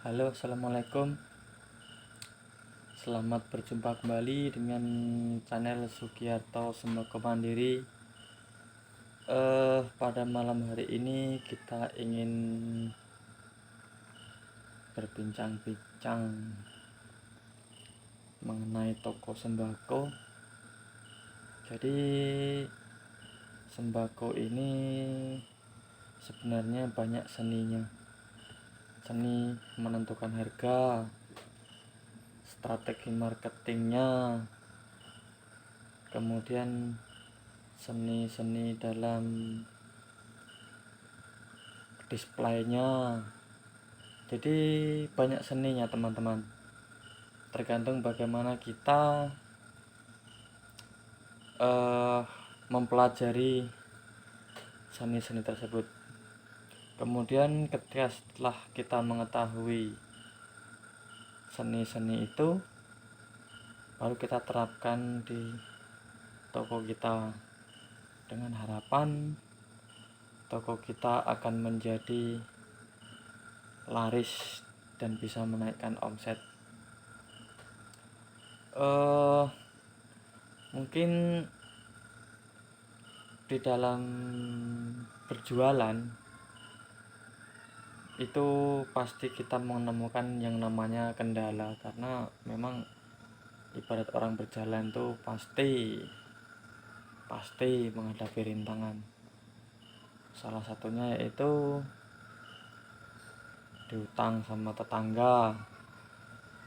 Halo, assalamualaikum. Selamat berjumpa kembali dengan channel Sugiarto Sembako Mandiri. Pada malam hari ini kita ingin berbincang-bincang mengenai toko sembako. Jadi sembako ini sebenarnya banyak seninya. Seni menentukan harga, strategi marketingnya, kemudian seni-seni dalam displaynya. Jadi banyak seninya teman-teman, tergantung bagaimana kita mempelajari seni-seni tersebut. Kemudian ketika setelah kita mengetahui seni-seni itu, baru kita terapkan di toko kita, dengan harapan toko kita akan menjadi laris dan bisa menaikkan omset. Mungkin di dalam berjualan itu pasti kita menemukan yang namanya kendala, karena memang ibarat orang berjalan tuh pasti menghadapi rintangan. Salah satunya yaitu diutang sama tetangga.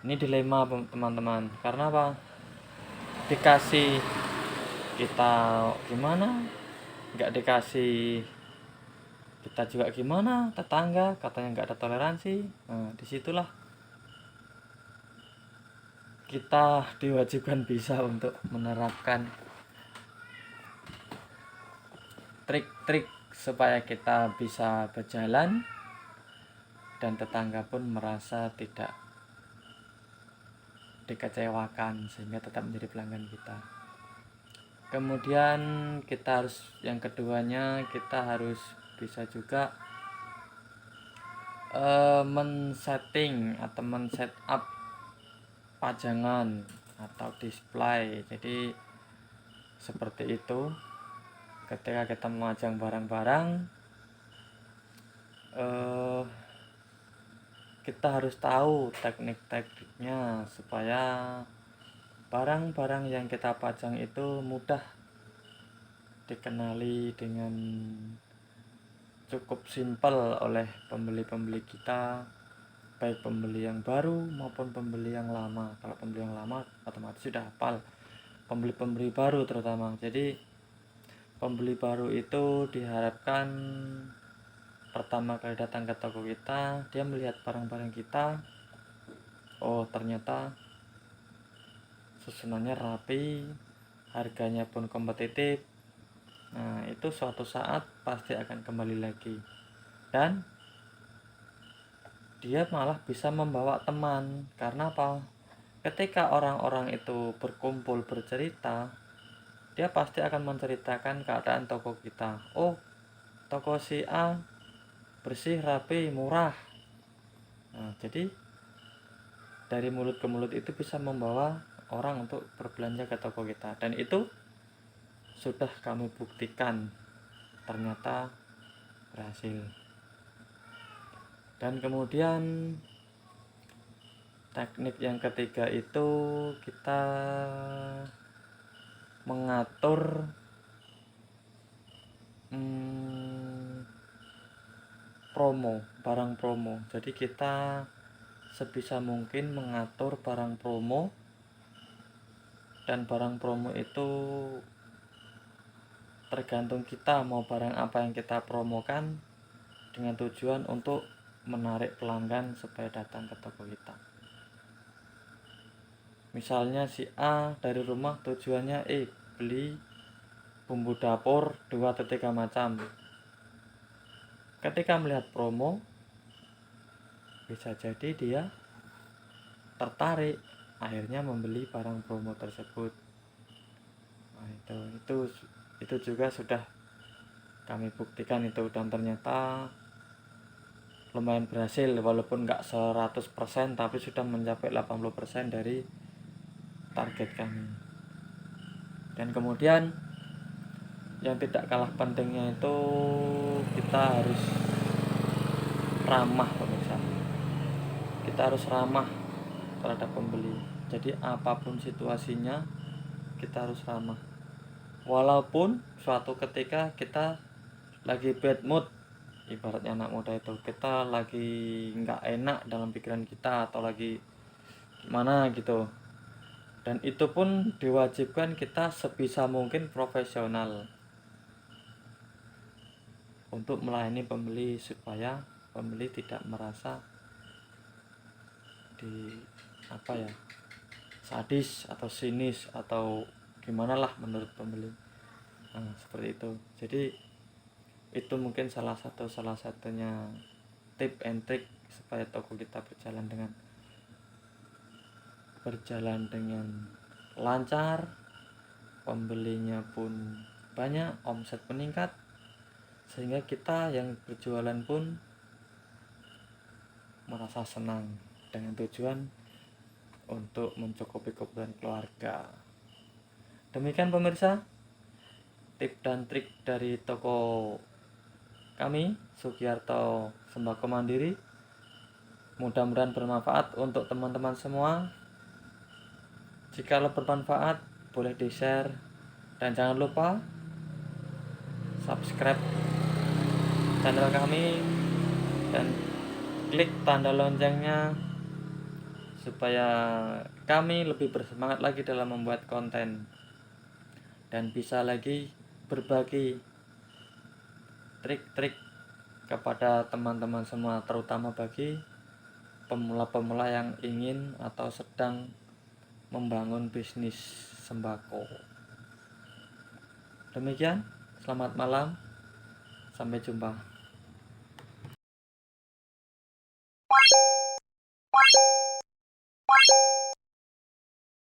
Ini dilema teman-teman, karena apa? Dikasih kita gimana, nggak dikasih kita juga gimana. Tetangga katanya nggak ada toleransi. Nah, disitulah kita diwajibkan bisa untuk menerapkan trik-trik supaya kita bisa berjalan dan tetangga pun merasa tidak dikecewakan, sehingga tetap menjadi pelanggan kita. Kemudian kita harus, yang keduanya, kita harus bisa juga men-setting atau men-setup pajangan atau display. Jadi seperti itu, ketika kita memajang barang-barang, kita harus tahu teknik-tekniknya supaya barang-barang yang kita pajang itu mudah dikenali dengan cukup simpel oleh pembeli-pembeli kita, baik pembeli yang baru maupun pembeli yang lama. Kalau pembeli yang lama otomatis sudah hafal, pembeli-pembeli baru terutama. Jadi pembeli baru itu diharapkan pertama kali datang ke toko kita, dia melihat barang-barang kita, oh ternyata susunannya rapi, harganya pun kompetitif. Nah, itu suatu saat pasti akan kembali lagi, dan dia malah bisa membawa teman. Karena apa? Ketika orang-orang itu berkumpul bercerita, dia pasti akan menceritakan keadaan toko kita. Oh, toko si A bersih, rapi, murah. Nah, jadi dari mulut ke mulut itu bisa membawa orang untuk berbelanja ke toko kita, dan itu sudah kami buktikan ternyata berhasil. Dan kemudian teknik yang ketiga itu kita mengatur promo, barang promo. Jadi kita sebisa mungkin mengatur barang promo, dan barang promo itu tergantung kita mau barang apa yang kita promokan, dengan tujuan untuk menarik pelanggan supaya datang ke toko kita. Misalnya si A dari rumah tujuannya beli bumbu dapur 2-3 macam. Ketika melihat promo, bisa jadi dia tertarik, akhirnya membeli barang promo tersebut. Nah, itu juga sudah kami buktikan itu, dan ternyata lumayan berhasil, walaupun nggak 100% tapi sudah mencapai 80% dari target kami. Dan kemudian yang tidak kalah pentingnya itu kita harus ramah, pemirsa. Kita harus ramah terhadap pembeli. Jadi apapun situasinya kita harus ramah. Walaupun suatu ketika kita lagi bad mood, ibaratnya anak muda itu, kita lagi nggak enak dalam pikiran kita atau lagi gimana gitu, dan itu pun diwajibkan kita sebisa mungkin profesional untuk melayani pembeli, supaya pembeli tidak merasa di sadis atau sinis atau gimana lah menurut pembeli. Nah, seperti itu. Jadi itu mungkin salah satunya tip and trick supaya toko kita berjalan dengan lancar, pembelinya pun banyak, omset meningkat, sehingga kita yang berjualan pun merasa senang dengan tujuan untuk mencukupi kebutuhan keluarga. Demikian pemirsa, tip dan trik dari toko kami, Sugiarto Sembako Mandiri. Mudah-mudahan bermanfaat untuk teman-teman semua. Jika bermanfaat, boleh di-share, dan jangan lupa subscribe channel kami dan klik tanda loncengnya supaya kami lebih bersemangat lagi dalam membuat konten dan bisa lagi berbagi trik-trik kepada teman-teman semua, terutama bagi pemula-pemula yang ingin atau sedang membangun bisnis sembako. Demikian, selamat malam, sampai jumpa.